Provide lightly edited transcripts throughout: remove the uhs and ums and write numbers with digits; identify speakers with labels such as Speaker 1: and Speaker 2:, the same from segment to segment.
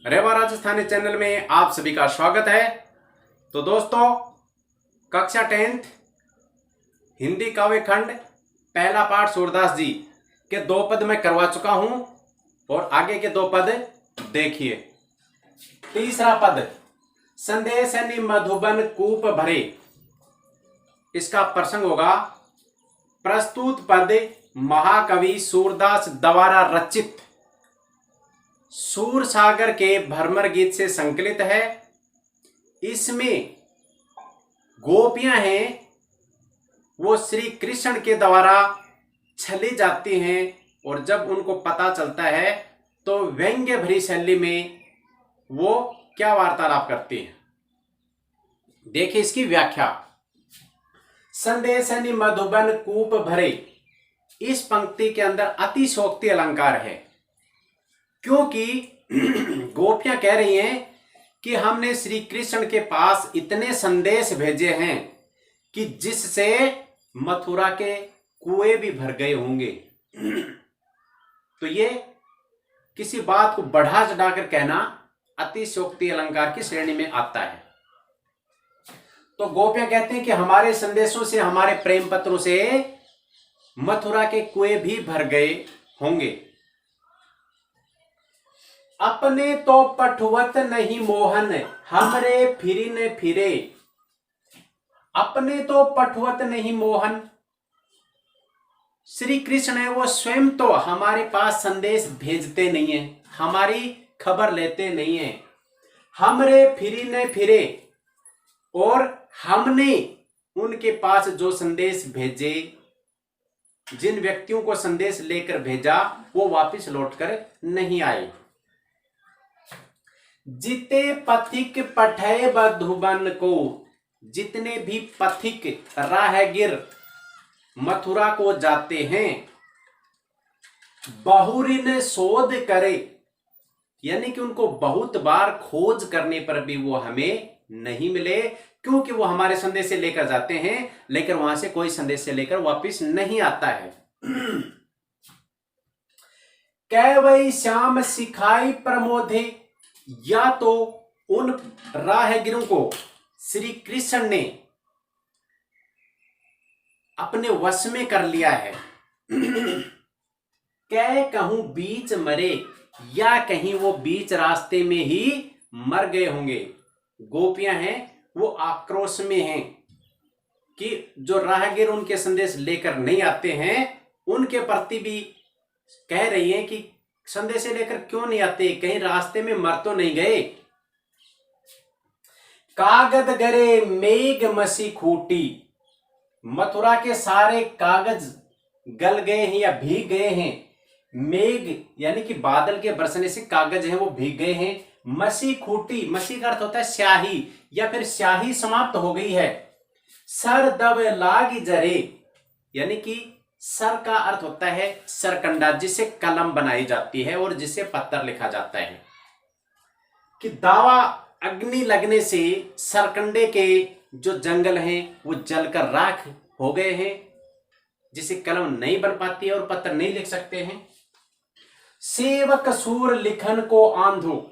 Speaker 1: रेवा Rajasthani channel में आप सभी का स्वागत है। तो दोस्तों, कक्षा 10th हिंदी काव्य खंड पहला पाठ सूरदास जी के 2 पद में करवा चुका हूं और आगे के 2 पद देखिए। तीसरा पद, संदेश मधुबन कूप भरे, इसका प्रसंग होगा प्रस्तुत पद महाकवि सूरदास द्वारा रचित सूर सागर के भ्रमर गीत से संकलित है। इसमें गोपियां हैं वो श्री कृष्ण के द्वारा छली जाती हैं और जब उनको पता चलता है तो व्यंग्य भरी शैली में वो क्या वार्तालाप करती हैं। देखिए इसकी व्याख्या। संदेश मधुबन कूप भरे, इस पंक्ति के अंदर अतिशोक्ति अलंकार है, क्योंकि गोपियां कह रही हैं कि हमने श्री कृष्ण के पास इतने संदेश भेजे हैं कि जिससे मथुरा के कुएं भी भर गए होंगे। तो ये किसी बात को बढ़ा चढ़ाकर कहना अतिशयोक्ति अलंकार की श्रेणी में आता है। तो गोपियां कहते हैं कि हमारे संदेशों से, हमारे प्रेम पत्रों से मथुरा के कुएं भी भर गए होंगे। अपने तो पठुवत नहीं मोहन, हमरे फिरिन फिरे। अपने तो पठुवत नहीं मोहन, श्री कृष्ण है वो स्वयं तो हमारे पास संदेश भेजते नहीं है, हमारी खबर लेते नहीं है। हमरे फिरिन फिरे, और हमने उनके पास जो संदेश भेजे, जिन व्यक्तियों को संदेश लेकर भेजा वो वापस लौटकर नहीं आए। जिते पथिक पठे मधुबन को, जितने भी पथिक राहगीर मथुरा को जाते हैं, बहुरिन शोध करे, यानी कि उनको बहुत बार खोज करने पर भी वो हमें नहीं मिले, क्योंकि वो हमारे संदेश से लेकर जाते हैं लेकर वहां से कोई संदेश से लेकर वापस नहीं आता है। कै वही श्याम सिखाई प्रमोदे, या तो उन राहगीरों को श्री कृष्ण ने अपने वश में कर लिया है। कै कहूं बीच मरे, या कहीं वो बीच रास्ते में ही मर गए होंगे। गोपियां हैं वो आक्रोश में हैं कि जो राहगीर उनके संदेश लेकर नहीं आते हैं उनके प्रति भी कह रही हैं कि संदेश लेकर क्यों नहीं आते, कहीं रास्ते में मर तो नहीं गए। कागज गरे मेघ मसी खूटी, मथुरा के सारे कागज गल गए हैं या भीग गए हैं। मेघ यानी कि बादल के बरसने से कागज हैं वो भीग गए हैं। मसी खूटी, मसी का अर्थ होता है स्याही, या फिर स्याही समाप्त हो गई है। सर दब लाग जरे, यानी कि सर का अर्थ होता है सरकंडा, जिसे कलम बनाई जाती है और जिसे पत्थर लिखा जाता है। कि दावा अग्नि लगने से सरकंडे के जो जंगल हैं वो जलकर राख हो गए हैं, जिसे कलम नहीं बन पाती है और पत्थर नहीं लिख सकते हैं। सेवक सूर लिखन को आंधो,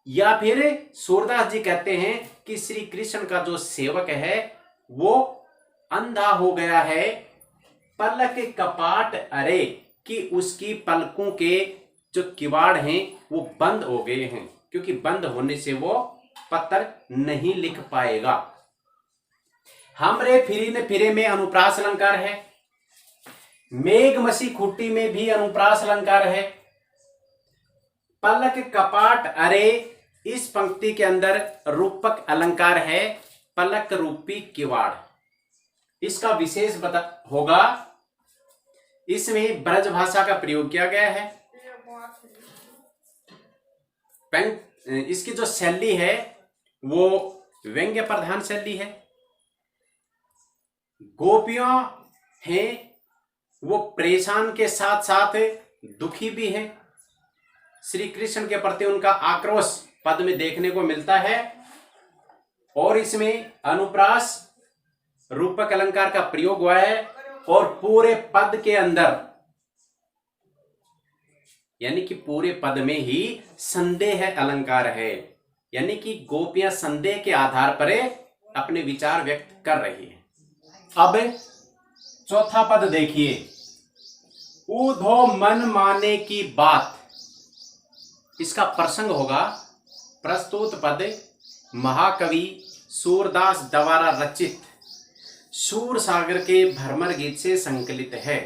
Speaker 1: या फिर सूरदास जी कहते हैं कि श्री कृष्ण का जो सेवक है वो अंधा हो गया है। पलक कपाट अरे, कि उसकी पलकों के जो किवाड़ हैं वो बंद हो गए हैं, क्योंकि बंद होने से वो पत्थर नहीं लिख पाएगा। हमरे फिरिन फिरे में अनुप्रास अलंकार है। मेघ मसी खुट्टी में भी अनुप्रास अलंकार है। पलक कपाट अरे, इस पंक्ति के अंदर रूपक अलंकार है, पलक रूपी किवाड़। इसका विशेष होगा, इसमें ब्रज भाषा का प्रयोग किया गया है। इसकी जो शैली है वो व्यंग्य प्रधान शैली है। गोपियां हैं वो परेशान के साथ साथ दुखी भी हैं। श्री कृष्ण के प्रति उनका आक्रोश पद में देखने को मिलता है, और इसमें अनुप्रास रूपक अलंकार का प्रयोग हुआ है। और पूरे पद के अंदर यानी कि पूरे पद में ही संदेह अलंकार है, यानी कि गोपियां संदेह के आधार पर अपने विचार व्यक्त कर रही है। अब चौथा पद देखिए, ऊधो मन माने की बात। इसका प्रसंग होगा प्रस्तुत पद महाकवि सूरदास द्वारा रचित सूर सागर के भ्रमर गीत से संकलित है।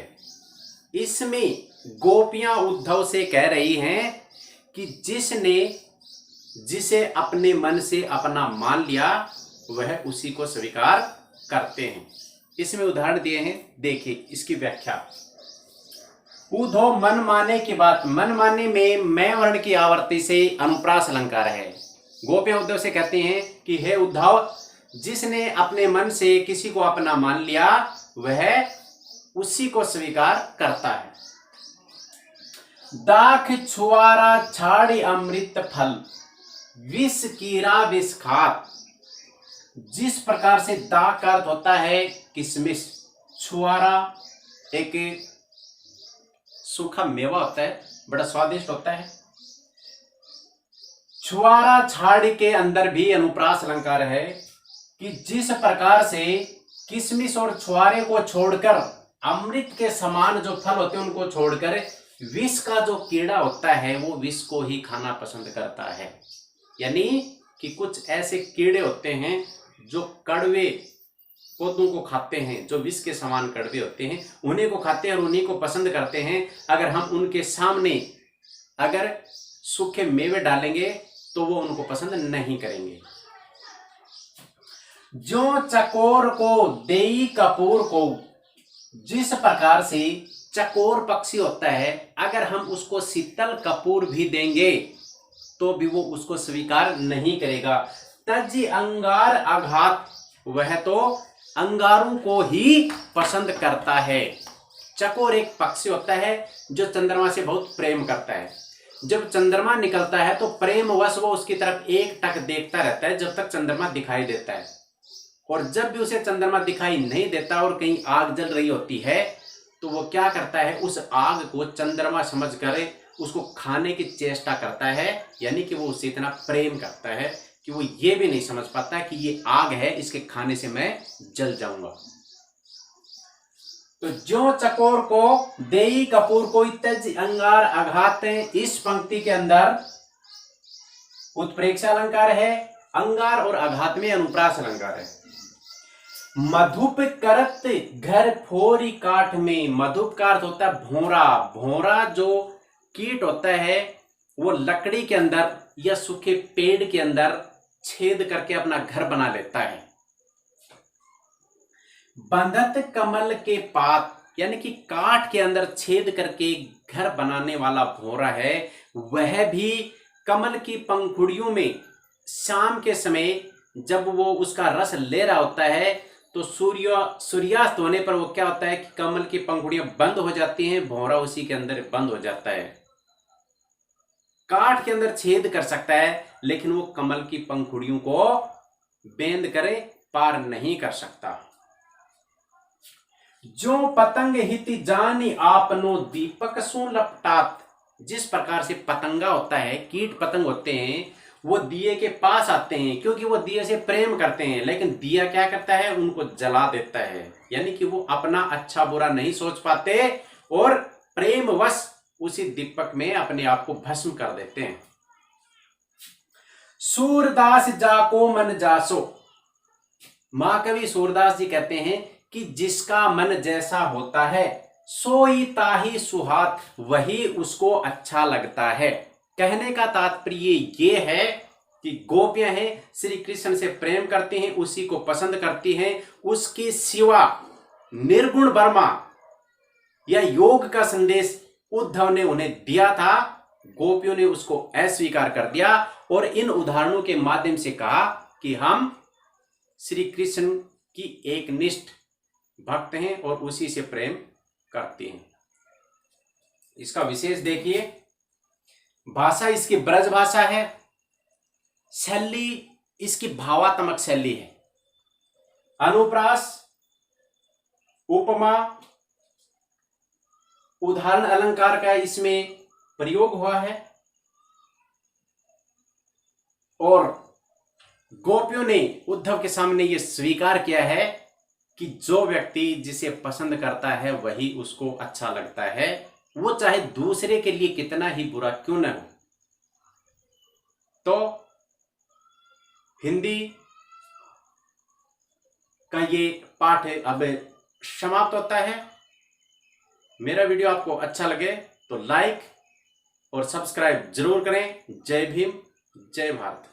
Speaker 1: इसमें गोपियां उद्धव से कह रही हैं कि जिसे अपने मन से अपना मान लिया वह उसी को स्वीकार करते हैं। इसमें उदाहरण दिए हैं, देखिए इसकी व्याख्या। उद्धव मन माने की बात, मन माने में मैं वर्ण की आवर्ती से अनुप्रास अलंकार है। गोपियां उद्धव से कहते हैं कि हे उद्धव, जिसने अपने मन से किसी को अपना मान लिया वह उसी को स्वीकार करता है। दाख छुआरा छाड़ी अमृत फल, विष कीरा विष खात। जिस प्रकार से दाख का अर्थ होता है किशमिश, छुआरा एक सूखा मेवा होता है, बड़ा स्वादिष्ट होता है। छुआरा छाड़ी के अंदर भी अनुप्रास अलंकार है कि जिस प्रकार से किशमिश और छुआरे को छोड़कर अमृत के समान जो फल होते हैं उनको छोड़कर विष का जो कीड़ा होता है वो विष को ही खाना पसंद करता है। यानी कि कुछ ऐसे कीड़े होते हैं जो कड़वे पौधों को खाते हैं, जो विष के समान कड़वे होते हैं, उन्हीं को खाते हैं और उन्हीं को पसंद करते हैं। अगर हम उनके सामने अगर सूखे मेवे डालेंगे तो वो उनको पसंद नहीं करेंगे। जो चकोर को देई कपूर को, जिस प्रकार से चकोर पक्षी होता है अगर हम उसको शीतल कपूर भी देंगे तो भी वो उसको स्वीकार नहीं करेगा। तज अंगार आघात, वह तो अंगारों को ही पसंद करता है। चकोर एक पक्षी होता है जो चंद्रमा से बहुत प्रेम करता है। जब चंद्रमा निकलता है तो प्रेमवश वो उसकी तरफ एक टक देखता रहता है जब तक चंद्रमा दिखाई देता है, और जब भी उसे चंद्रमा दिखाई नहीं देता और कहीं आग जल रही होती है तो वो क्या करता है, उस आग को चंद्रमा समझकर उसको खाने की चेष्टा करता है। यानी कि वो उससे इतना प्रेम करता है कि वो ये भी नहीं समझ पाता कि ये आग है, इसके खाने से मैं जल जाऊंगा। तो जो चकोर को देई कपूर को तज अंगार आघात, इस पंक्ति के अंदर उत्प्रेक्षा अलंकार है, अंगार और आघात में अनुप्रास अलंकार है। मधुप करत घर फोरी काठ में, मधुप का अर्थ होता है भोरा। भोरा जो कीट होता है वो लकड़ी के अंदर या सूखे पेड़ के अंदर छेद करके अपना घर बना लेता है। बंधत कमल के पात, यानी कि काठ के अंदर छेद करके घर बनाने वाला भोरा है, वह भी कमल की पंखुड़ियों में शाम के समय जब वो उसका रस ले रहा होता है तो सूर्यास्त होने पर वो क्या होता है कि कमल की पंखुड़ियां बंद हो जाती हैं, भौरा उसी के अंदर बंद हो जाता है। काठ के अंदर छेद कर सकता है लेकिन वो कमल की पंखुड़ियों को बेंद करे पार नहीं कर सकता। जो पतंग हिति जानी आपनो दीपक सु लपटात, जिस प्रकार से पतंगा होता है, कीट पतंग होते हैं, वो दिए के पास आते हैं क्योंकि वो दिए से प्रेम करते हैं, लेकिन दिया क्या करता है, उनको जला देता है। यानी कि वो अपना अच्छा बुरा नहीं सोच पाते और प्रेमवश उसी दीपक में अपने आप को भस्म कर देते हैं। सूरदास जाको मन जासो, महाकवि सूरदास जी कहते हैं कि जिसका मन जैसा होता है सोई ताही सुहात, वही उसको अच्छा लगता है। कहने का तात्पर्य ये है कि गोपियां हैं श्री कृष्ण से प्रेम करती हैं, उसी को पसंद करती हैं, उसके सिवा निर्गुण ब्रह्मा या योग का संदेश उद्धव ने उन्हें दिया था, गोपियों ने उसको अस्वीकार कर दिया और इन उदाहरणों के माध्यम से कहा कि हम श्री कृष्ण की एक निष्ठ भक्त हैं और उसी से प्रेम करते हैं। इसका विशेष देखिए, भाषा इसकी ब्रज भाषा है, शैली इसकी भावात्मक शैली है, अनुप्रास, उपमा, उदाहरण अलंकार का इसमें प्रयोग हुआ है और गोपियों ने उद्धव के सामने यह स्वीकार किया है कि जो व्यक्ति जिसे पसंद करता है वही उसको अच्छा लगता है, वो चाहे दूसरे के लिए कितना ही बुरा क्यों न हो। तो हिंदी का ये पाठ अब समाप्त होता है। मेरा वीडियो आपको अच्छा लगे तो लाइक और सब्सक्राइब जरूर करें। जय भीम, जय भारत।